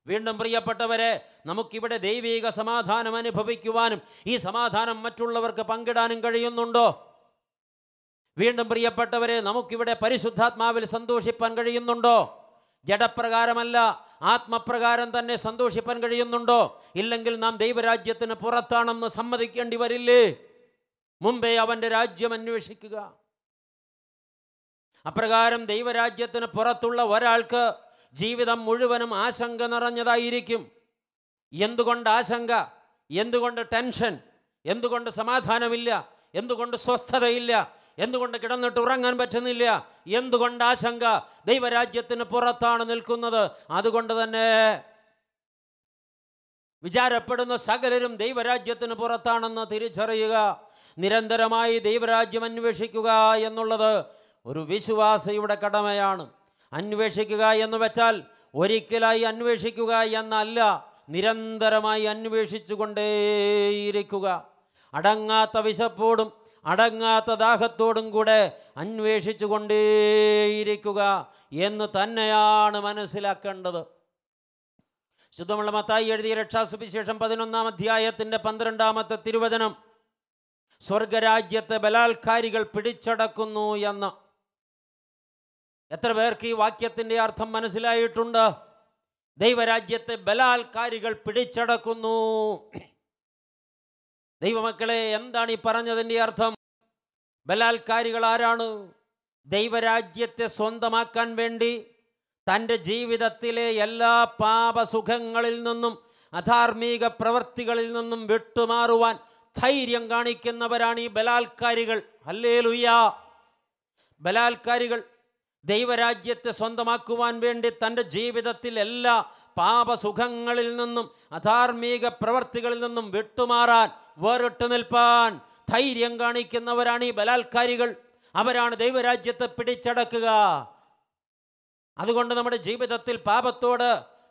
വീണ്ടും പ്രിയപ്പെട്ടവരെ, നമുക്കിവിടെ ദൈവിക സമാധാനം അനുഭവിക്കുവാനും ഈ സമാധാനം മറ്റുള്ളവർക്ക് പങ്കിടാനും കഴിയുന്നുണ്ടോ? വീണ്ടും പ്രിയപ്പെട്ടവരെ, നമുക്കിവിടെ പരിശുദ്ധാത്മാവിൽ സന്തോഷിപ്പാൻ കഴിയുന്നുണ്ടോ? ജഡപ്രകാരമല്ല, ആത്മപ്രകാരം തന്നെ സന്തോഷിപ്പാൻ കഴിയുന്നുണ്ടോ? ഇല്ലെങ്കിൽ നാം ദൈവരാജ്യത്തിന് പുറത്താണെന്ന് സമ്മതിക്കേണ്ടി വരില്ലേ? മുമ്പേ അവൻ്റെ രാജ്യം അന്വേഷിക്കുക. അപ്രകാരം ദൈവരാജ്യത്തിന് പുറത്തുള്ള ഒരാൾക്ക് ജീവിതം മുഴുവനും ആശങ്ക നിറഞ്ഞതായിരിക്കും. എന്തുകൊണ്ട് ആശങ്ക? എന്തുകൊണ്ട് ടെൻഷൻ? എന്തുകൊണ്ട് സമാധാനമില്ല? എന്തുകൊണ്ട് സ്വസ്ഥതയില്ല? എന്തുകൊണ്ട് കിടന്നിട്ട് ഉറങ്ങാൻ പറ്റുന്നില്ല? എന്തുകൊണ്ട് ആശങ്ക? ദൈവരാജ്യത്തിന് പുറത്താണ് നിൽക്കുന്നത്. അതുകൊണ്ട് തന്നെ വിചാരപ്പെടുന്ന സകലരും ദൈവരാജ്യത്തിന് പുറത്താണെന്ന് തിരിച്ചറിയുക. നിരന്തരമായി ദൈവരാജ്യം അന്വേഷിക്കുക എന്നുള്ളത് ഒരു വിശ്വാസിയുടെ കടമയാണ്. അന്വേഷിക്കുക എന്ന് വെച്ചാൽ ഒരിക്കലായി അന്വേഷിക്കുക എന്നല്ല, നിരന്തരമായി അന്വേഷിച്ചു കൊണ്ടേയിരിക്കുക. അടങ്ങാത്ത വിശപ്പോടും അടങ്ങാത്ത ദാഹത്തോടും കൂടെ അന്വേഷിച്ചു കൊണ്ടേയിരിക്കുക എന്ന് തന്നെയാണ് മനസ്സിലാക്കേണ്ടത്. ശുദ്ധമുള്ള മത്തായി എഴുതിയ രക്ഷാസുവിശേഷം 11-ാം അധ്യായത്തിൻ്റെ 12-ാമത്തെ തിരുവചനം, സ്വർഗരാജ്യത്തെ ബലാത്കാരികൾ പിടിച്ചടക്കുന്നു എന്ന്. എത്ര പേർക്ക് ഈ വാക്യത്തിൻ്റെ അർത്ഥം മനസ്സിലായിട്ടുണ്ട്? ദൈവരാജ്യത്തെ ബലാത്കാരികൾ പിടിച്ചടക്കുന്നു. ദൈവമക്കളെ, എന്താണ് ഈ പറഞ്ഞതിൻ്റെ അർത്ഥം? ബലാത്കാരികൾ ആരാണ്? ദൈവരാജ്യത്തെ സ്വന്തമാക്കാൻ വേണ്ടി തൻ്റെ ജീവിതത്തിലെ എല്ലാ പാപസുഖങ്ങളിൽ നിന്നും അധാർമിക പ്രവൃത്തികളിൽ നിന്നും വിട്ടുമാറുവാൻ ധൈര്യം കാണിക്കുന്നവരാണ് ഈ ബലാത്കാരികൾ. ഹല്ലേലൂയ! ബലാത്കാരികൾ ദൈവരാജ്യത്തെ സ്വന്തമാക്കുവാൻ വേണ്ടി തൻ്റെ ജീവിതത്തിൽ എല്ലാ പാപസുഖങ്ങളിൽ നിന്നും അധാർമിക പ്രവൃത്തികളിൽ നിന്നും വിട്ടുമാറാൻ, വേറിട്ട് നിൽപ്പാൻ ധൈര്യം കാണിക്കുന്നവരാണ് ഈ ബലാത്കാരികൾ. അവരാണ് ദൈവരാജ്യത്തെ പിടിച്ചടക്കുക. അതുകൊണ്ട് നമ്മുടെ ജീവിതത്തിൽ പാപത്തോട്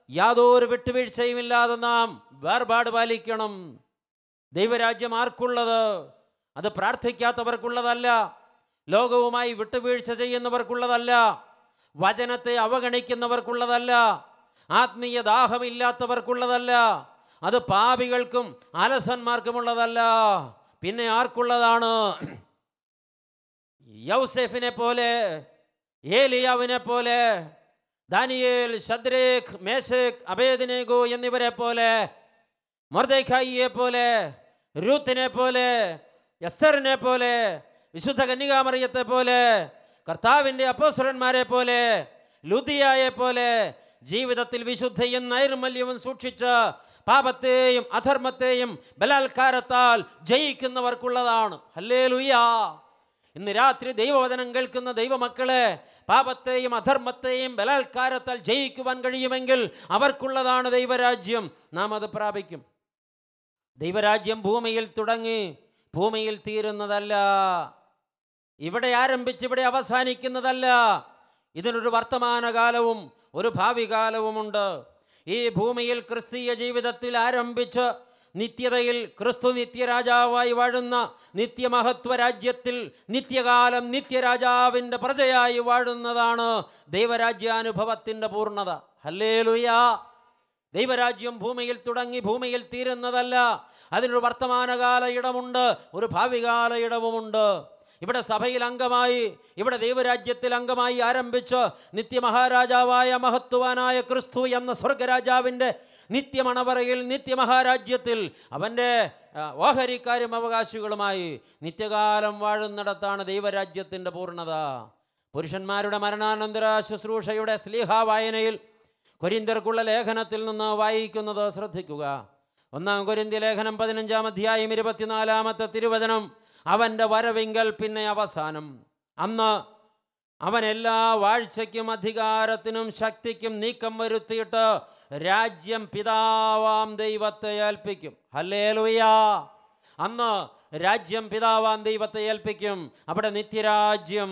യാതൊരു വിട്ടുവീഴ്ചയുമില്ലാതെ നാം വേർപാട് പാലിക്കണം. ദൈവരാജ്യം ആർക്കുള്ളത്? അത് പ്രാർത്ഥിക്കാത്തവർക്കുള്ളതല്ല, ലോകവുമായി വിട്ടുവീഴ്ച ചെയ്യുന്നവർക്കുള്ളതല്ല, വചനത്തെ അവഗണിക്കുന്നവർക്കുള്ളതല്ല, ആത്മീയ ദാഹമില്ലാത്തവർക്കുള്ളതല്ല, അത് പാപികൾക്കും അലസന്മാർക്കുമുള്ളതല്ല. പിന്നെ ആർക്കുള്ളതാണ്? യൗസേഫിനെ പോലെ, ഏലിയാവിനെ പോലെ, ദാനിയേൽ, ശദ്രേഖ്, മേശേക്ക്, അബേദ്നെഗോ എന്നിവരെ പോലെ, മൊർദെഖായിയെ പോലെ, രൂത്തിനെ പോലെ, എസ്തറിനെ പോലെ, വിശുദ്ധ കന്യകാമറിയത്തെ പോലെ, കർത്താവിൻ്റെ അപ്പോസ്തലന്മാരെ പോലെ, ലുദിയായെ പോലെ ജീവിതത്തിൽ വിശുദ്ധയും നൈർമല്യവും സൂക്ഷിച്ച് പാപത്തെയും അധർമ്മത്തെയും ബലാത്കാരത്താൽ ജയിക്കുന്നവർക്കുള്ളതാണ്. ഹല്ലേലൂയ! ഇന്ന് രാത്രി ദൈവവചനം കേൾക്കുന്ന ദൈവമക്കളെ, പാപത്തെയും അധർമ്മത്തെയും ബലാത്കാരത്താൽ ജയിക്കുവാൻ കഴിയുമെങ്കിൽ അവർക്കുള്ളതാണ് ദൈവരാജ്യം. നാം അത് പ്രാപിക്കും. ദൈവരാജ്യം ഭൂമിയിൽ തുടങ്ങി ഭൂമിയിൽ തീരുന്നതല്ല. ഇവിടെ ആരംഭിച്ച് ഇവിടെ അവസാനിക്കുന്നതല്ല. ഇതിനൊരു വർത്തമാനകാലവും ഒരു ഭാവി കാലവുമുണ്ട്. ഈ ഭൂമിയിൽ ക്രിസ്തീയ ജീവിതത്തിൽ ആരംഭിച്ച് നിത്യതയിൽ ക്രിസ്തു നിത്യരാജാവായി വാഴുന്ന നിത്യമഹത്വ രാജ്യത്തിൽ നിത്യകാലം നിത്യരാജാവിൻ്റെ പ്രജയായി വാഴുന്നതാണ് ദൈവരാജ്യാനുഭവത്തിൻ്റെ പൂർണ്ണത. ഹല്ലേലൂയ! ദൈവരാജ്യം ഭൂമിയിൽ തുടങ്ങി ഭൂമിയിൽ തീരുന്നതല്ല. അതിനൊരു വർത്തമാനകാല ഇടമുണ്ട്, ഒരു ഭാവികാല ഇടവുമുണ്ട്. ഇവിടെ സഭയിൽ അംഗമായി, ഇവിടെ ദൈവരാജ്യത്തിൽ അംഗമായി ആരംഭിച്ച് നിത്യമഹാരാജാവായ മഹത്വാനായ ക്രിസ്തു എന്ന സ്വർഗരാജാവിൻ്റെ നിത്യമണവറയിൽ നിത്യമഹാരാജ്യത്തിൽ അവൻ്റെ ഓഹരിക്കാരും അവകാശികളുമായി നിത്യകാലം വാഴുന്നിടത്താണ് ദൈവരാജ്യത്തിൻ്റെ പൂർണ്ണത. പുരുഷന്മാരുടെ മരണാനന്തര ശുശ്രൂഷയുടെ സ്ലീഹാ വായനയിൽ കൊരിന്ത്യർക്കുള്ള ലേഖനത്തിൽ നിന്ന് വായിക്കുന്നത് ശ്രദ്ധിക്കുക. 1 കൊരിന്ത്യ ലേഖനം 15-ാം അധ്യായം 24-ാമത്തെ തിരുവചനം, അവൻ്റെ വരവിങ്കൽ പിന്നെ അവസാനം. അന്ന് അവൻ എല്ലാ വാഴ്ചയ്ക്കും അധികാരത്തിനും ശക്തിക്കും നീക്കം വരുത്തിയിട്ട് രാജ്യം പിതാവാം ദൈവത്തെ ഏൽപ്പിക്കും. ഹല്ലേലൂയ! അന്ന് രാജ്യം പിതാവാം ദൈവത്തെ ഏൽപ്പിക്കും. അവിടെ നിത്യരാജ്യം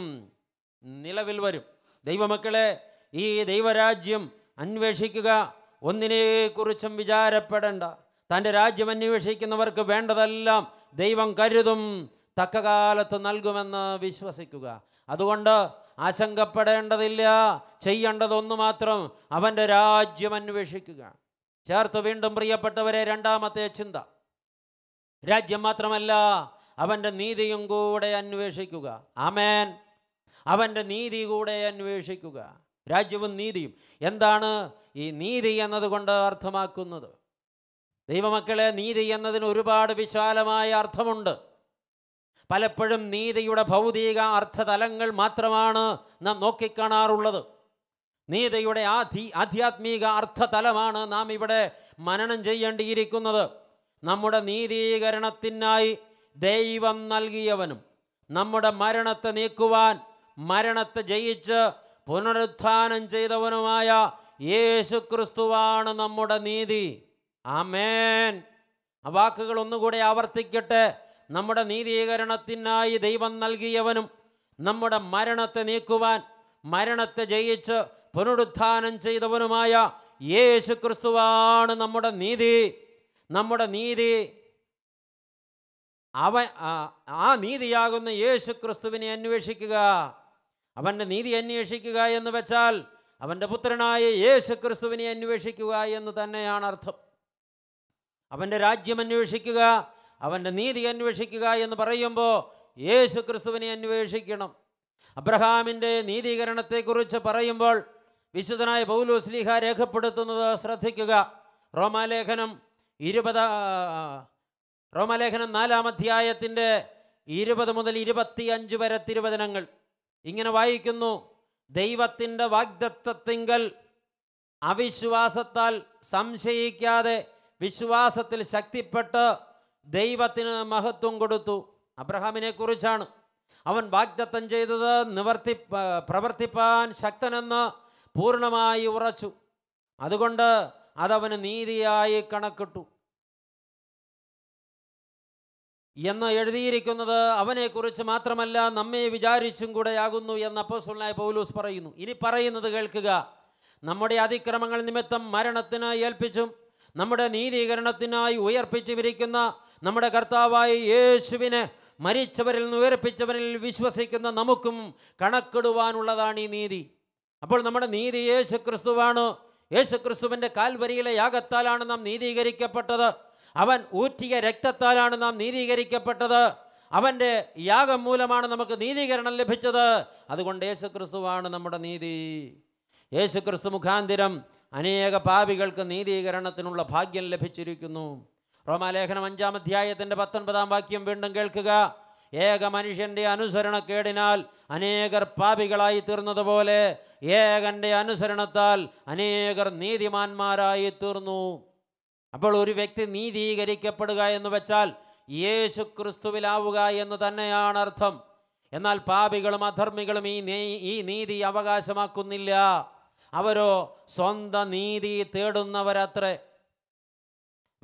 നിലവിൽ വരും. ദൈവമക്കളെ, ഈ ദൈവരാജ്യം അന്വേഷിക്കുക. ഒന്നിനെക്കുറിച്ചും വിചാരപ്പെടേണ്ട. തൻ്റെ രാജ്യം അന്വേഷിക്കുന്നവർക്ക് വേണ്ടതെല്ലാം ദൈവം കരുതും, തക്ക കാലത്ത് നൽകുമെന്ന് വിശ്വസിക്കുക. അതുകൊണ്ട് ആശങ്കപ്പെടേണ്ടതില്ല. ചെയ്യേണ്ടതൊന്നു മാത്രം, അവൻ്റെ രാജ്യം അന്വേഷിക്കുക. ചേർത്ത് വീണ്ടും പ്രിയപ്പെട്ടവരെ, രണ്ടാമത്തെ ചിന്ത, രാജ്യം മാത്രമല്ല അവൻ്റെ നീതിയും കൂടെ അന്വേഷിക്കുക. ആമേൻ. അവൻ്റെ നീതി കൂടെ അന്വേഷിക്കുക. രാജ്യവും നീതിയും. എന്താണ് ഈ നീതി എന്നതുകൊണ്ട് അർത്ഥമാക്കുന്നത്? ദൈവമക്കളെ, നീതി എന്നതിന് ഒരുപാട് വിശാലമായ അർത്ഥമുണ്ട്. പലപ്പോഴും നീതിയുടെ ഭൗതിക അർത്ഥതലങ്ങൾ മാത്രമാണ് നാം നോക്കിക്കാണാറുള്ളത്. നീതിയുടെ ആധ്യാത്മിക അർത്ഥതലമാണ് നാം ഇവിടെ മനനം ചെയ്യേണ്ടിയിരിക്കുന്നത്. നമ്മുടെ നീതീകരണത്തിനായി ദൈവം നൽകിയവനും നമ്മുടെ മരണത്തെ നീക്കുവാൻ മരണത്തെ ജയിച്ച് പുനരുത്ഥാനം ചെയ്തവനുമായ യേശു ക്രിസ്തുവാണ് നമ്മുടെ നീതി. ആമേൻ. ആ വാക്കുകൾ ഒന്നുകൂടെ ആവർത്തിക്കട്ടെ. നമ്മുടെ നീതീകരണത്തിനായി ദൈവം നൽകിയവനും നമ്മുടെ മരണത്തെ നീക്കുവാൻ മരണത്തെ ജയിച്ച് പുനരുത്ഥാനം ചെയ്തവനുമായ യേശു ക്രിസ്തുവാണ് നമ്മുടെ നീതി. നമ്മുടെ നീതി ആ നീതിയാകുന്ന യേശു ക്രിസ്തുവിനെ അന്വേഷിക്കുക. അവൻ്റെ നീതി അന്വേഷിക്കുക എന്ന് വെച്ചാൽ അവൻ്റെ പുത്രനായ യേശു ക്രിസ്തുവിനെ അന്വേഷിക്കുക എന്ന് തന്നെയാണ് അർത്ഥം. അവൻ്റെ രാജ്യം അന്വേഷിക്കുക, അവൻ്റെ നീതി അന്വേഷിക്കുക എന്ന് പറയുമ്പോൾ യേശു ക്രിസ്തുവിനെ അന്വേഷിക്കണം. അബ്രഹാമിൻ്റെ നീതീകരണത്തെക്കുറിച്ച് പറയുമ്പോൾ വിശുദ്ധനായ പൗലോസ് ശ്ലീഹ രേഖപ്പെടുത്തുന്നത് ശ്രദ്ധിക്കുക. റോമാലേഖനം 4-ാം അധ്യായത്തിൻ്റെ 20 മുതൽ 25 വരെ തിരുവചനങ്ങൾ ഇങ്ങനെ വായിക്കുന്നു. ദൈവത്തിൻ്റെ വാഗ്ദത്തത്തിങ്കൽ അവിശ്വാസത്താൽ സംശയിക്കാതെ വിശ്വാസത്തിൽ ശക്തിപ്പെട്ട് ദൈവത്തിന് മഹത്വം കൊടുത്തു. അബ്രഹാമിനെ കുറിച്ചാണ്. അവൻ വാഗ്ദത്തം ചെയ്തത് പ്രവർത്തിപ്പാൻ ശക്തനെന്ന് പൂർണ്ണമായി ഉറച്ചു. അതുകൊണ്ട് അതവന് നീതിയായി കണക്കിട്ടു എന്ന് എഴുതിയിരിക്കുന്നത് അവനെക്കുറിച്ച് മാത്രമല്ല, നമ്മെ വിചാരിച്ചും കൂടെയാകുന്നു എന്ന് അപ്പോസ്തലനായ പൗലോസ് പറയുന്നു. ഇനി പറയുന്നത് കേൾക്കുക. നമ്മുടെ അതിക്രമങ്ങൾ നിമിത്തം മരണത്തിന് ഏൽപ്പിച്ചും നമ്മുടെ നീതീകരണത്തിനായി ഉയർപ്പിച്ചുമിരിക്കുന്ന നമ്മുടെ കർത്താവായ യേശുവിനെ മരിച്ചവരിൽ നിന്ന് ഉയർപ്പിച്ചവരിൽ വിശ്വസിക്കുന്ന നമുക്കും കണക്കിടുവാനുള്ളതാണ് ഈ നീതി. അപ്പോൾ നമ്മുടെ നീതി യേശു ക്രിസ്തുവാണ്. യേശു ക്രിസ്തുവിൻ്റെ കാൽവരിയിലെ യാഗത്താലാണ് നാം നീതീകരിക്കപ്പെട്ടത്. അവൻ ഊറ്റിയ രക്തത്താലാണ് നാം നീതീകരിക്കപ്പെട്ടത്. അവൻ്റെ യാഗം മൂലമാണ് നമുക്ക് നീതീകരണം ലഭിച്ചത്. അതുകൊണ്ട് യേശു ക്രിസ്തുവാണ് നമ്മുടെ നീതി. യേശു ക്രിസ്തു മുഖാന്തിരം അനേക പാപികൾക്ക് നീതീകരണത്തിനുള്ള ഭാഗ്യം ലഭിച്ചിരിക്കുന്നു. റോമാലേഖനം 5-ാം അധ്യായത്തിൻ്റെ 19-ാം വാക്യം വീണ്ടും കേൾക്കുക. ഏക മനുഷ്യൻ്റെ അനുസരണക്കേടിനാൽ അനേകർ പാപികളായി തീർന്നതുപോലെ ഏകൻ്റെ അനുസരണത്താൽ അനേകർ നീതിമാന്മാരായി തീർന്നു. അപ്പോൾ ഒരു വ്യക്തി നീതീകരിക്കപ്പെടുക എന്ന് വെച്ചാൽ യേശു ക്രിസ്തുവിലാവുക എന്ന് തന്നെയാണ് അർത്ഥം. എന്നാൽ പാപികളും അധർമ്മികളും ഈ നീതി അവകാശമാക്കുന്നില്ല. അവരോ സ്വന്തം നീതി തേടുന്നവരത്രേ.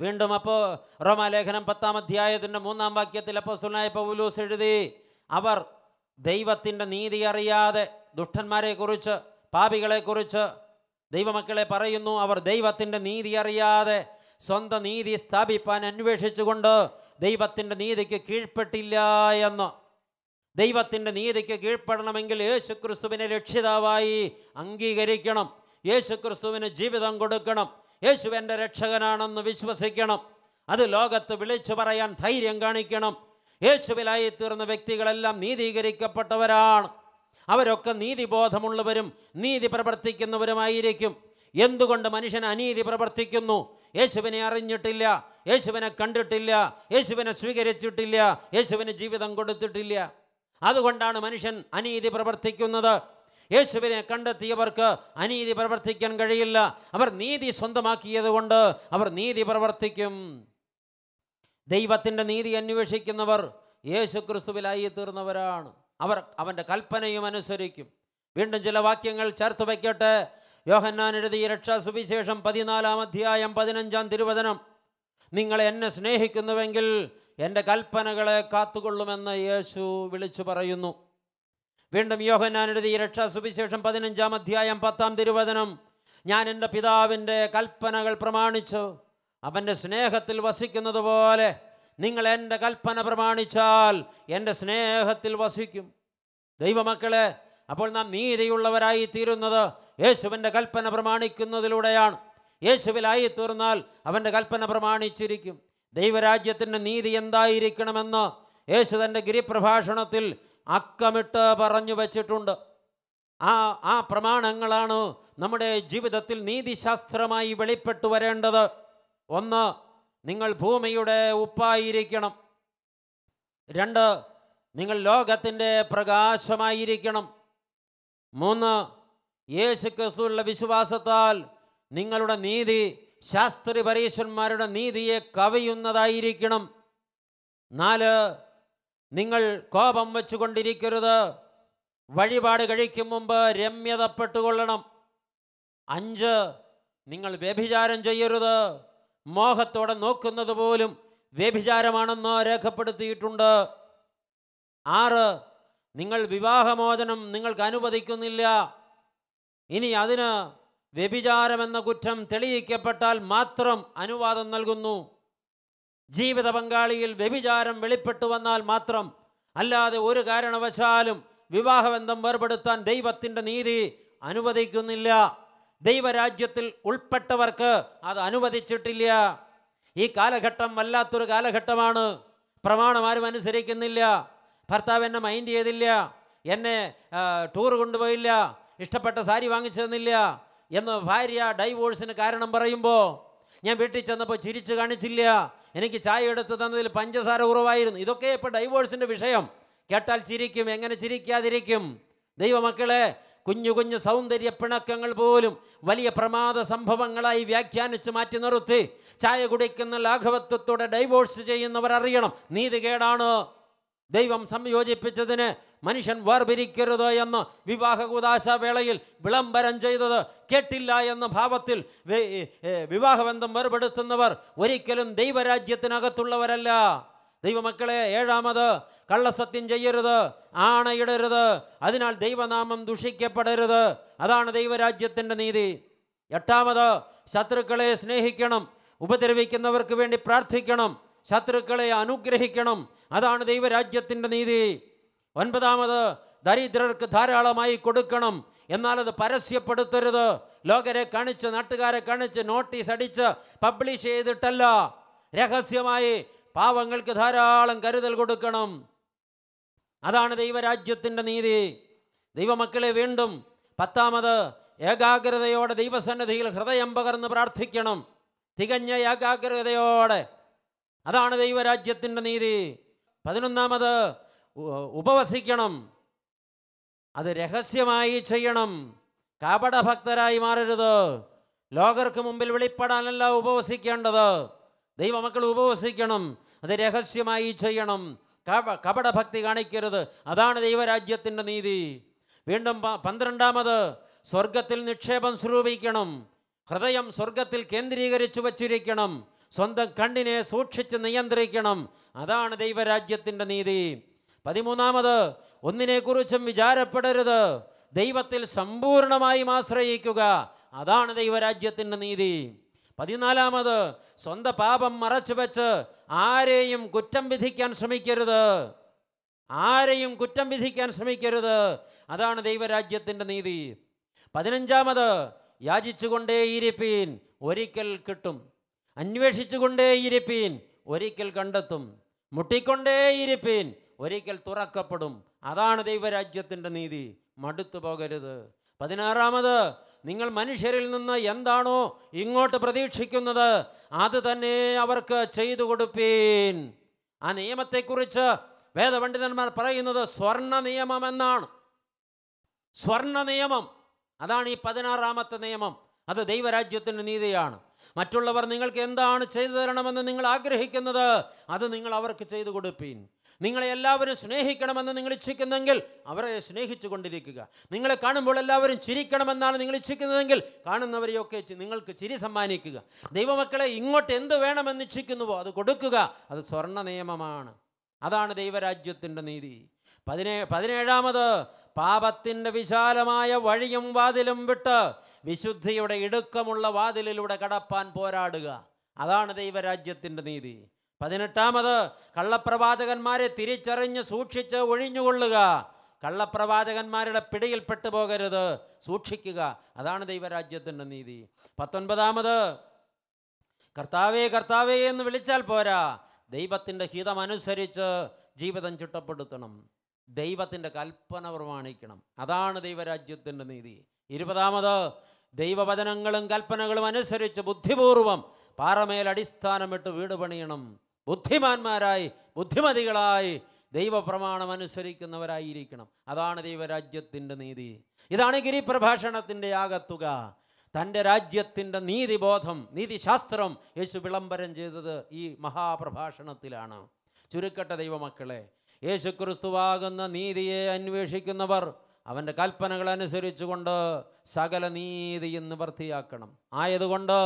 വീണ്ടും അപ്പോൾ റോമാലേഖനം 10-ാം അധ്യായത്തിൻ്റെ 3-ാം വാക്യത്തിൽ അപ്പോസ്തലനായ പൗലോസ് എഴുതി, അവർ ദൈവത്തിൻ്റെ നീതി അറിയാതെ ദുഷ്ടന്മാരെക്കുറിച്ച് പാപികളെക്കുറിച്ച് ദൈവമക്കളെ പറയുന്നു. അവർ ദൈവത്തിൻ്റെ നീതി അറിയാതെ സ്വന്തം നീതി സ്ഥാപിപ്പാൻ അന്വേഷിച്ചുകൊണ്ട് ദൈവത്തിൻ്റെ നീതിക്ക് കീഴ്പ്പെട്ടില്ല എന്ന്. ദൈവത്തിൻ്റെ നീതിക്ക് കീഴ്പ്പെടണമെങ്കിൽ യേശു ക്രിസ്തുവിനെ രക്ഷിതാവായി അംഗീകരിക്കണം. യേശു ക്രിസ്തുവിന് ജീവിതം കൊടുക്കണം. യേശു എൻ്റെ രക്ഷകനാണെന്ന് വിശ്വസിക്കണം. അത് ലോകത്ത് വിളിച്ചു പറയാൻ ധൈര്യം കാണിക്കണം. യേശുവിലായി തീർന്ന വ്യക്തികളെല്ലാം നീതീകരിക്കപ്പെട്ടവരാണ്. അവരൊക്കെ നീതിബോധമുള്ളവരും നീതി പ്രവർത്തിക്കുന്നവരുമായിരിക്കും. എന്തുകൊണ്ട് മനുഷ്യൻ അനീതി പ്രവർത്തിക്കുന്നു? യേശുവിനെ അറിഞ്ഞിട്ടില്ല, യേശുവിനെ കണ്ടിട്ടില്ല, യേശുവിനെ സ്വീകരിച്ചിട്ടില്ല, യേശുവിന് ജീവിതം കൊടുത്തിട്ടില്ല. അതുകൊണ്ടാണ് മനുഷ്യൻ അനീതി പ്രവർത്തിക്കുന്നത്. യേശുവിനെ കണ്ടെത്തിയവർക്ക് അനീതി പ്രവർത്തിക്കാൻ കഴിയില്ല. അവർ നീതി സ്വന്തമാക്കിയത് കൊണ്ട് അവർ നീതി പ്രവർത്തിക്കും. ദൈവത്തിൻ്റെ നീതി അന്വേഷിക്കുന്നവർ യേശു ക്രിസ്തുവിലായി തീർന്നവരാണ്. അവർ അവൻ്റെ കൽപ്പനയും അനുസരിക്കും. വീണ്ടും ചില വാക്യങ്ങൾ ചേർത്ത് വയ്ക്കട്ടെ. യോഹന്നാൻ എഴുതിയ രക്ഷാസുവിശേഷം 14-ാം അധ്യായം 15-ാം തിരുവചനം. നിങ്ങൾ എന്നെ സ്നേഹിക്കുന്നുവെങ്കിൽ എൻ്റെ കൽപ്പനകളെ കാത്തുകൊള്ളുമെന്ന് യേശു വിളിച്ചു പറയുന്നു. വീണ്ടും യോഹന്നാൻ എഴുതിയ രക്ഷാസുവിശേഷം 15-ാം അധ്യായം 10-ാം തിരുവചനം. ഞാൻ എൻ്റെ പിതാവിൻ്റെ കൽപ്പനകൾ പ്രമാണിച്ചു അവൻ്റെ സ്നേഹത്തിൽ വസിക്കുന്നത് പോലെ നിങ്ങൾ എൻ്റെ കൽപ്പന പ്രമാണിച്ചാൽ എൻ്റെ സ്നേഹത്തിൽ വസിക്കും. ദൈവമക്കളെ, അപ്പോൾ നാം നീതിയുള്ളവരായി തീരുന്നത് യേശുവിൻ്റെ കൽപ്പന പ്രമാണിക്കുന്നതിലൂടെയാണ്. യേശുവിലായി തീർന്നാൽ അവൻ്റെ കൽപ്പന പ്രമാണിച്ചിരിക്കും. ദൈവരാജ്യത്തിൻ്റെ നീതി എന്തായിരിക്കണമെന്ന് യേശു തൻ്റെ ഗിരിപ്രഭാഷണത്തിൽ അക്കമിട്ട് പറഞ്ഞു വച്ചിട്ടുണ്ട്. ആ പ്രമാണങ്ങളാണ് നമ്മുടെ ജീവിതത്തിൽ നീതിശാസ്ത്രമായി വെളിപ്പെട്ടു വരേണ്ടത്. ഒന്ന്, നിങ്ങൾ ഭൂമിയുടെ ഉപ്പായിരിക്കണം. രണ്ട്, നിങ്ങൾ ലോകത്തിൻ്റെ പ്രകാശമായിരിക്കണം. മൂന്ന്, യേശു ക്രിസ്തുവിലുള്ള വിശ്വാസത്താൽ നിങ്ങളുടെ നീതി ശാസ്ത്രി പരീശന്മാരുടെ നീതിയെ കവിയുന്നതായിരിക്കണം. നാല്, നിങ്ങൾ കോപം വെച്ചുകൊണ്ടിരിക്കരുത്. വഴിപാട് കഴിക്കും മുമ്പ് രമ്യതപ്പെട്ടുകൊള്ളണം. അഞ്ച്, നിങ്ങൾ വ്യഭിചാരം ചെയ്യരുത്. മോഹത്തോടെ നോക്കുന്നത് പോലും വ്യഭിചാരമാണെന്ന് രേഖപ്പെടുത്തിയിട്ടുണ്ട്. ആറ്, നിങ്ങൾ വിവാഹമോചനം നിങ്ങൾക്ക് അനുവദിക്കുന്നില്ല. ഇനി അതിന് വ്യഭിചാരമെന്ന കുറ്റം തെളിയിക്കപ്പെട്ടാൽ മാത്രം അനുവാദം നൽകുന്നു. ജീവിത പങ്കാളിയിൽ വ്യഭിചാരം വെളിപ്പെട്ടു വന്നാൽ മാത്രം, അല്ലാതെ ഒരു കാരണവശാലും വിവാഹബന്ധം വേർപെടുത്താൻ ദൈവത്തിൻ്റെ നീതി അനുവദിക്കുന്നില്ല. ദൈവരാജ്യത്തിൽ ഉൾപ്പെട്ടവർക്ക് അത് അനുവദിച്ചിട്ടില്ല. ഈ കാലഘട്ടം വല്ലാത്തൊരു കാലഘട്ടമാണ്. പ്രമാണം ആരും അനുസരിക്കുന്നില്ല. ഭർത്താവ് എന്നെ മൈൻഡ് ചെയ്തില്ല, എന്നെ ടൂർ കൊണ്ടുപോയില്ല, ഇഷ്ടപ്പെട്ട സാരി വാങ്ങിച്ചു തന്നില്ല എന്ന് ഭാര്യ ഡൈവോഴ്സിന് കാരണം പറയുമ്പോൾ, ഞാൻ വീട്ടിൽ ചെന്നപ്പോൾ ചിരിച്ചു കാണിച്ചില്ല, എനിക്ക് ചായ എടുത്ത് തന്നതിൽ പഞ്ചസാര കുറവായിരുന്നു. ഇതൊക്കെ ഇപ്പോൾ ഡൈവോഴ്സിൻ്റെ വിഷയം. കേട്ടാൽ ചിരിക്കും, എങ്ങനെ ചിരിക്കാതിരിക്കും? ദൈവമക്കളെ, കുഞ്ഞു കുഞ്ഞു സൗന്ദര്യ പിണക്കങ്ങൾ പോലും വലിയ പ്രമാദ സംഭവങ്ങളായി വ്യാഖ്യാനിച്ച് മാറ്റി നിർത്തി ചായ കുടിക്കുന്ന ലാഘവത്വത്തോടെ ഡൈവോഴ്സ് ചെയ്യുന്നവർ അറിയണം, നീതികേടാണ്. ദൈവം സംയോജിപ്പിച്ചതിന് മനുഷ്യൻ വേർപിരിക്കരുത് എന്ന് വിവാഹ കൂദാശ വേളയിൽ വിളംബരം ചെയ്തത് കേട്ടില്ല എന്ന ഭാവത്തിൽ വിവാഹബന്ധം വേർപെടുത്തുന്നവർ ഒരിക്കലും ദൈവരാജ്യത്തിനകത്തുള്ളവരല്ല. ദൈവമക്കളെ, ഏഴാമത്, കള്ളസത്യം ചെയ്യരുത്, ആണയിടരുത്, അതിനാൽ ദൈവനാമം ദുഷിക്കപ്പെടരുത്. അതാണ് ദൈവരാജ്യത്തിൻ്റെ നീതി. എട്ടാമത്, ശത്രുക്കളെ സ്നേഹിക്കണം, ഉപദ്രവിക്കുന്നവർക്ക് വേണ്ടി പ്രാർത്ഥിക്കണം, ശത്രുക്കളെ അനുഗ്രഹിക്കണം. അതാണ് ദൈവരാജ്യത്തിൻ്റെ നീതി. ഒൻപതാമത്, ദരിദ്രർക്ക് ധാരാളമായി കൊടുക്കണം, എന്നാൽ അത് പരസ്യപ്പെടുത്തരുത്. ലോകരെ കാണിച്ച്, നാട്ടുകാരെ കാണിച്ച്, നോട്ടീസ് അടിച്ച് പബ്ലിഷ് ചെയ്തിട്ടല്ല, രഹസ്യമായി പാവങ്ങൾക്ക് ധാരാളം കരുതൽ കൊടുക്കണം. അതാണ് ദൈവരാജ്യത്തിൻ്റെ നീതി. ദൈവമക്കളെ, വീണ്ടും പത്താമത്, ഏകാഗ്രതയോടെ ദൈവസന്നിധിയിൽ ഹൃദയം പകർന്ന് പ്രാർത്ഥിക്കണം, തികഞ്ഞ ഏകാഗ്രതയോടെ. അതാണ് ദൈവരാജ്യത്തിൻ്റെ നീതി. 11, ഉപവസിക്കണം, അത് രഹസ്യമായി ചെയ്യണം, കപടഭക്തരായി മാറരുത്. ലോകർക്ക് മുമ്പിൽ വെളിപ്പെടാനല്ല ഉപവസിക്കേണ്ടത്. ദൈവമക്കൾ ഉപവസിക്കണം, അത് രഹസ്യമായി ചെയ്യണം, കപടഭക്തി കാണിക്കരുത്. അതാണ് ദൈവരാജ്യത്തിൻ്റെ നീതി. വീണ്ടും 12, സ്വർഗത്തിൽ നിക്ഷേപം സ്വരൂപിക്കണം, ഹൃദയം സ്വർഗത്തിൽ കേന്ദ്രീകരിച്ചു വച്ചിരിക്കണം, സ്വന്തം കണ്ണിനെ സൂക്ഷിച്ച് നിയന്ത്രിക്കണം. അതാണ് ദൈവരാജ്യത്തിൻ്റെ നീതി. 13, ഒന്നിനെക്കുറിച്ചും വിചാരപ്പെടരുത്, ദൈവത്തിൽ സമ്പൂർണമായും ആശ്രയിക്കുക. അതാണ് ദൈവരാജ്യത്തിൻ്റെ നീതി. 14, സ്വന്തം പാപം മറച്ചു വെച്ച് ആരെയും കുറ്റം വിധിക്കാൻ ശ്രമിക്കരുത്, ആരെയും കുറ്റം വിധിക്കാൻ ശ്രമിക്കരുത്. അതാണ് ദൈവരാജ്യത്തിൻ്റെ നീതി. 15, യാചിച്ചുകൊണ്ടേയിരിപ്പീൻ, ഒരിക്കൽ കിട്ടും, അന്വേഷിച്ചുകൊണ്ടേയിരിപ്പീൻ, ഒരിക്കൽ കണ്ടെത്തും, മുട്ടിക്കൊണ്ടേയിരിപ്പീൻ, ഒരിക്കൽ തുറക്കപ്പെടും. അതാണ് ദൈവരാജ്യത്തിൻ്റെ നീതി. മടുത്തു പോകരുത്. 16, നിങ്ങൾ മനുഷ്യരിൽ നിന്ന് എന്താണോ ഇങ്ങോട്ട് പ്രതീക്ഷിക്കുന്നത് അത് തന്നെ അവർക്ക് ചെയ്തു കൊടുപ്പീൻ. ആ നിയമത്തെക്കുറിച്ച് വേദപണ്ഡിതന്മാർ പറയുന്നത് സ്വർണ്ണ നിയമം എന്നാണ്. സ്വർണ്ണ നിയമം, അതാണ് ഈ 16ാമത്തെ നിയമം. അത് ദൈവരാജ്യത്തിൻ്റെ നീതിയാണ്. മറ്റുള്ളവർ നിങ്ങൾക്ക് എന്താണ് ചെയ്തു തരണമെന്ന് നിങ്ങൾ ആഗ്രഹിക്കുന്നത് അത് നിങ്ങൾ അവർക്ക് ചെയ്തു കൊടുപ്പീൻ. നിങ്ങളെ എല്ലാവരും സ്നേഹിക്കണമെന്ന് നിങ്ങൾ ഇച്ഛിക്കുന്നെങ്കിൽ അവരെ സ്നേഹിച്ചു കൊണ്ടിരിക്കുക. നിങ്ങളെ കാണുമ്പോൾ എല്ലാവരും ചിരിക്കണമെന്നാണ് നിങ്ങൾ ഇച്ഛിക്കുന്നതെങ്കിൽ കാണുന്നവരെയൊക്കെ നിങ്ങൾക്ക് ചിരി സമ്മാനിക്കുക. ദൈവമക്കളെ, ഇങ്ങോട്ട് എന്ത് വേണമെന്ന് ഇച്ഛിക്കുന്നുവോ അത് കൊടുക്കുക. അത് സ്വർണ്ണ നിയമമാണ്. അതാണ് ദൈവരാജ്യത്തിൻ്റെ നീതി. 17, പാപത്തിൻ്റെ വിശാലമായ വഴിയും വാതിലും വിട്ട് വിശുദ്ധിയുടെ ഇടുക്കമുള്ള വാതിലിലൂടെ കടപ്പാൻ പോരാടുക. അതാണ് ദൈവരാജ്യത്തിൻ്റെ നീതി. 18, കള്ളപ്രവാചകന്മാരെ തിരിച്ചറിഞ്ഞ് സൂക്ഷിച്ച് ഒഴിഞ്ഞുകൊള്ളുക. കള്ളപ്രവാചകന്മാരുടെ പിടിയിൽപ്പെട്ടു പോകരുത്, സൂക്ഷിക്കുക. അതാണ് ദൈവരാജ്യത്തിൻ്റെ നീതി. 19, കർത്താവേ കർത്താവേ എന്ന് വിളിച്ചാൽ പോരാ, ദൈവത്തിൻ്റെ ഹിതമനുസരിച്ച് ജീവിതം ചിട്ടപ്പെടുത്തണം, ദൈവത്തിൻ്റെ കൽപ്പന പ്രമാണിക്കണം. അതാണ് ദൈവരാജ്യത്തിൻ്റെ നീതി. 20, ദൈവവചനങ്ങളും കൽപ്പനകളും അനുസരിച്ച് ബുദ്ധിപൂർവം പാറമേൽ അടിസ്ഥാനമിട്ട് വീട് പണിയണം. ബുദ്ധിമാന്മാരായി ബുദ്ധിമതികളായി ദൈവപ്രമാണം അനുസരിക്കുന്നവരായിരിക്കണം. അതാണ് ദൈവരാജ്യത്തിൻ്റെ നീതി. ഇതാണ് ഗിരിപ്രഭാഷണത്തിൻ്റെ ആകത്തുക. തൻ്റെ രാജ്യത്തിൻ്റെ നീതിബോധം, നീതിശാസ്ത്രം യേശു വിളംബരം ചെയ്തത് ഈ മഹാപ്രഭാഷണത്തിലാണ്. ചുരുക്കട്ടെ ദൈവമക്കളെ, യേശു ക്രിസ്തുവാകുന്ന നീതിയെ അന്വേഷിക്കുന്നവർ അവൻ്റെ കൽപ്പനകൾ അനുസരിച്ചുകൊണ്ട് സകല നീതിയും നിവർത്തിയാക്കണം. ആയതുകൊണ്ട്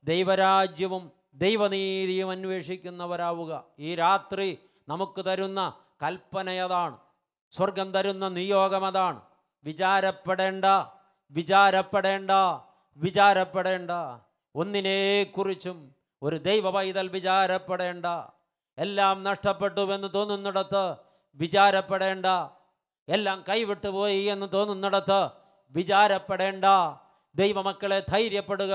ദൈവരാജ്യവും ദൈവനീതിയും അന്വേഷിക്കുന്നവരാവുക. ഈ രാത്രി നമുക്ക് തരുന്ന കൽപ്പനയതാണ്, സ്വർഗം തരുന്ന നിയോഗം അതാണ്. വിചാരപ്പെടേണ്ട വിചാരപ്പെടേണ്ട വിചാരപ്പെടേണ്ട ഒന്നിനെക്കുറിച്ചും ഒരു ദൈവ പൈതൽ വിചാരപ്പെടേണ്ട. എല്ലാം നഷ്ടപ്പെട്ടുവെന്ന് തോന്നുന്നിടത്ത് വിചാരപ്പെടേണ്ട, എല്ലാം കൈവിട്ടു പോയി എന്ന് തോന്നുന്നിടത്ത് വിചാരപ്പെടേണ്ട. ദൈവമക്കളെ, ധൈര്യപ്പെടുക.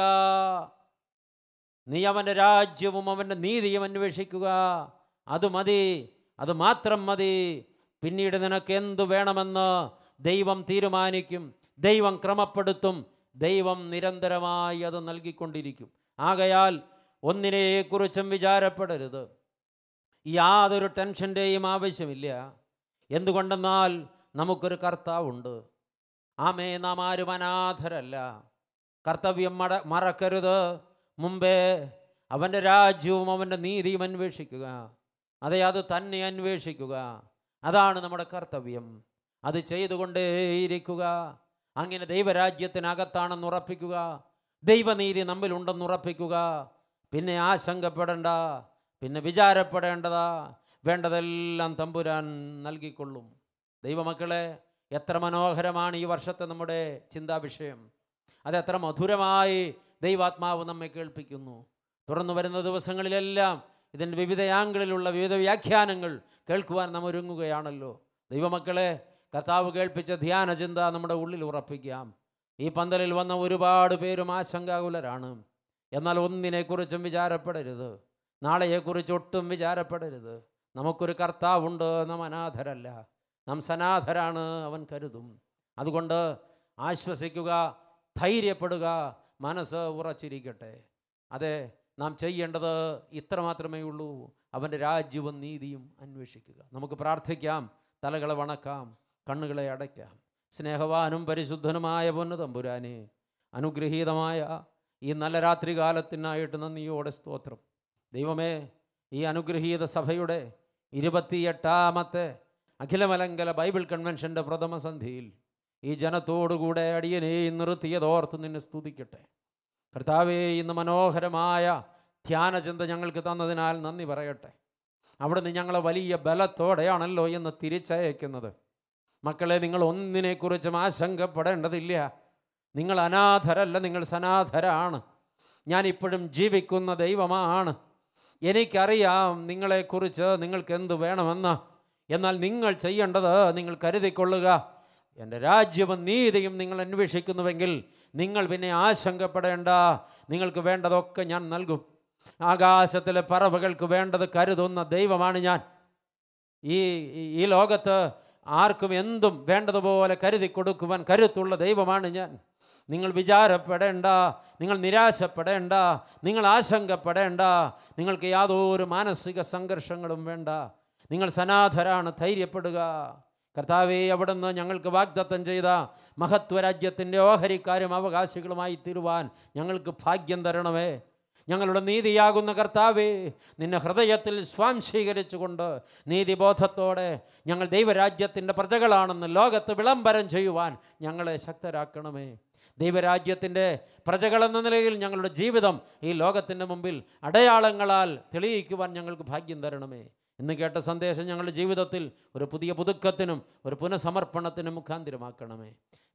നീ അവൻ്റെ രാജ്യവും അവൻ്റെ നീതിയും അന്വേഷിക്കുക. അത് മതി, അത് മാത്രം മതി. പിന്നീട് നിനക്ക് എന്തു വേണമെന്ന് ദൈവം തീരുമാനിക്കും, ദൈവം ക്രമപ്പെടുത്തും, ദൈവം നിരന്തരമായി അത് നൽകിക്കൊണ്ടിരിക്കും. ആകയാൽ ഒന്നിനെക്കുറിച്ചും വിചാരപ്പെടരുത്, യാതൊരു ടെൻഷൻ്റെയും ആവശ്യമില്ല. എന്തുകൊണ്ടെന്നാൽ നമുക്കൊരു കർത്താവുണ്ട്. ആമേ, നാം ആരും അനാഥരല്ല. കർത്തവ്യം മറക്കരുത്. മുമ്പേ അവൻ്റെ രാജ്യവും അവൻ്റെ നീതിയും അന്വേഷിക്കുക. അതെ, അത് തന്നെ അന്വേഷിക്കുക. അതാണ് നമ്മുടെ കർത്തവ്യം. അത് ചെയ്തുകൊണ്ടേയിരിക്കുക. അങ്ങനെ ദൈവരാജ്യത്തിനകത്താണെന്ന് ഉറപ്പിക്കുക, ദൈവനീതി നമ്മിലുണ്ടെന്ന് ഉറപ്പിക്കുക. പിന്നെ ആശങ്കപ്പെടേണ്ട, പിന്നെ വിചാരപ്പെടേണ്ടതാ. വേണ്ടതെല്ലാം തമ്പുരാൻ നൽകിക്കൊള്ളും. ദൈവമക്കളെ, എത്ര മനോഹരമാണ് ഈ വർഷത്തെ നമ്മുടെ ചിന്താവിഷയം. അതെത്ര മധുരമായി ദൈവാത്മാവ് നമ്മെ കേൾപ്പിക്കുന്നു. തുറന്നു വരുന്ന ദിവസങ്ങളിലെല്ലാം ഇതിൻ്റെ വിവിധ ആംഗിളിലുള്ള വിവിധ വ്യാഖ്യാനങ്ങൾ കേൾക്കുവാൻ നാം ഒരുങ്ങുകയാണല്ലോ. ദൈവമക്കളെ, കർത്താവ് കേൾപ്പിച്ച ധ്യാന ചിന്ത നമ്മുടെ ഉള്ളിൽ ഉറപ്പിക്കാം. ഈ പന്തലിൽ വന്ന ഒരുപാട് പേരും ആശങ്കാകുലരാണ്. എന്നാൽ ഒന്നിനെക്കുറിച്ചും വിചാരപ്പെടരുത്, നാളെയെക്കുറിച്ച് ഒട്ടും വിചാരപ്പെടരുത്. നമുക്കൊരു കർത്താവുണ്ട്, നാം അനാഥരല്ല, നാം സനാഥരാണ്, അവൻ കരുതും. അതുകൊണ്ട് ആശ്വസിക്കുക, ധൈര്യപ്പെടുക, മനസ്സ് ഉറച്ചിരിക്കട്ടെ. അതെ, നാം ചെയ്യേണ്ടത് ഇത്ര മാത്രമേ ഉള്ളൂ, അവൻ്റെ രാജ്യവും നീതിയും അന്വേഷിക്കുക. നമുക്ക് പ്രാർത്ഥിക്കാം, തലകളെ വണക്കാം, കണ്ണുകളെ അടയ്ക്കാം. സ്നേഹവാനും പരിശുദ്ധനുമായ പൊന്നുതമ്പുരാനെ, അനുഗ്രഹീതമായ ഈ നല്ല രാത്രികാലത്തിനായിട്ട് നന്ദിയോടെ സ്തോത്രം. ദൈവമേ, ഈ അനുഗ്രഹീത സഭയുടെ 28ാമത്തെ അഖിലമലങ്കല ബൈബിൾ കൺവെൻഷൻ്റെ പ്രഥമ സന്ധിയിൽ ഈ ജനത്തോടുകൂടെ അടിയനെയും നിർത്തിയതോർത്ത് നിന്നെ സ്തുതിക്കട്ടെ. കർത്താവേ, ഇന്ന് മനോഹരമായ ധ്യാനചിന്ത ഞങ്ങൾക്ക് തന്നതിനാൽ നന്ദി പറയട്ടെ. അവിടുന്ന് ഞങ്ങളെ വലിയ ബലത്തോടെയാണല്ലോ എന്ന് തിരിച്ചയക്കുന്നത്. മക്കളെ, നിങ്ങൾ ഒന്നിനെക്കുറിച്ചും ആശങ്കപ്പെടേണ്ടതില്ല. നിങ്ങൾ അനാഥരല്ല, നിങ്ങൾ സനാഥരാണ്. ഞാനിപ്പോഴും ജീവിക്കുന്ന ദൈവമാണ്. എനിക്കറിയാം നിങ്ങളെക്കുറിച്ച്, നിങ്ങൾക്ക് എന്ത് വേണമെന്ന്. എന്നാൽ നിങ്ങൾ ചെയ്യേണ്ടത് നിങ്ങൾ കരുതിക്കൊള്ളുക. എൻ്റെ രാജ്യവും നീതിയും നിങ്ങൾ അന്വേഷിക്കുന്നുവെങ്കിൽ നിങ്ങൾ പിന്നെ ആശങ്കപ്പെടേണ്ട. നിങ്ങൾക്ക് വേണ്ടതൊക്കെ ഞാൻ നൽകും. ആകാശത്തിലെ പറവകൾക്ക് വേണ്ടത് കരുതുന്ന ദൈവമാണ് ഞാൻ. ഈ ലോകത്ത് ആർക്കും എന്തും വേണ്ടതുപോലെ കരുതി കൊടുക്കുവാൻ കരുത്തുള്ള ദൈവമാണ് ഞാൻ. നിങ്ങൾ വിചാരപ്പെടേണ്ട, നിങ്ങൾ നിരാശപ്പെടേണ്ട, നിങ്ങൾ ആശങ്കപ്പെടേണ്ട. നിങ്ങൾക്ക് യാതൊരു മാനസിക സംഘർഷങ്ങളും വേണ്ട. നിങ്ങൾ സനാഥരാണ്, ധൈര്യപ്പെടുക. കർത്താവേ, അവിടുന്ന് ഞങ്ങൾക്ക് വാഗ്ദത്തം ചെയ്ത മഹത്വരാജ്യത്തിൻ്റെ ഓഹരിക്കാരും അവകാശികളുമായി തീരുവാൻ ഞങ്ങൾക്ക് ഭാഗ്യം തരണമേ. ഞങ്ങളുടെ നീതിയാകുന്ന കർത്താവേ, നിന്നെ ഹൃദയത്തിൽ സ്വാംശീകരിച്ചുകൊണ്ട് നീതിബോധത്തോടെ ഞങ്ങൾ ദൈവരാജ്യത്തിൻ്റെ പ്രജകളാണെന്ന് ലോകത്ത് വിളംബരം ചെയ്യുവാൻ ഞങ്ങളെ ശക്തരാക്കണമേ. ദൈവരാജ്യത്തിൻ്റെ പ്രജകളെന്ന നിലയിൽ ഞങ്ങളുടെ ജീവിതം ഈ ലോകത്തിൻ്റെ മുമ്പിൽ അടയാളങ്ങളാൽ തെളിയിക്കുവാൻ ഞങ്ങൾക്ക് ഭാഗ്യം തരണമേ. ഇന്ന് കേട്ട സന്ദേശം ഞങ്ങളുടെ ജീവിതത്തിൽ ഒരു പുതിയ പുതുക്കത്തിനും ഒരു പുനഃസമർപ്പണത്തിനും മുഖാന്തിരമാക്കണമേ.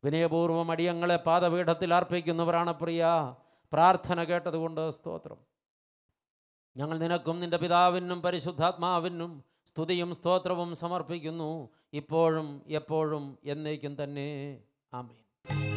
വിനയപൂർവ്വം അടിയങ്ങളെ പാദപീഠത്തിൽ അർപ്പിക്കുന്നവരാണ് പ്രിയ. പ്രാർത്ഥന കേട്ടതുകൊണ്ട് സ്തോത്രം. ഞങ്ങൾ നിനക്കും നിൻ്റെ പിതാവിനും പരിശുദ്ധാത്മാവിനും സ്തുതിയും സ്തോത്രവും സമർപ്പിക്കുന്നു, ഇപ്പോഴും എപ്പോഴും എന്നേക്കും തന്നെ. ആമേൻ.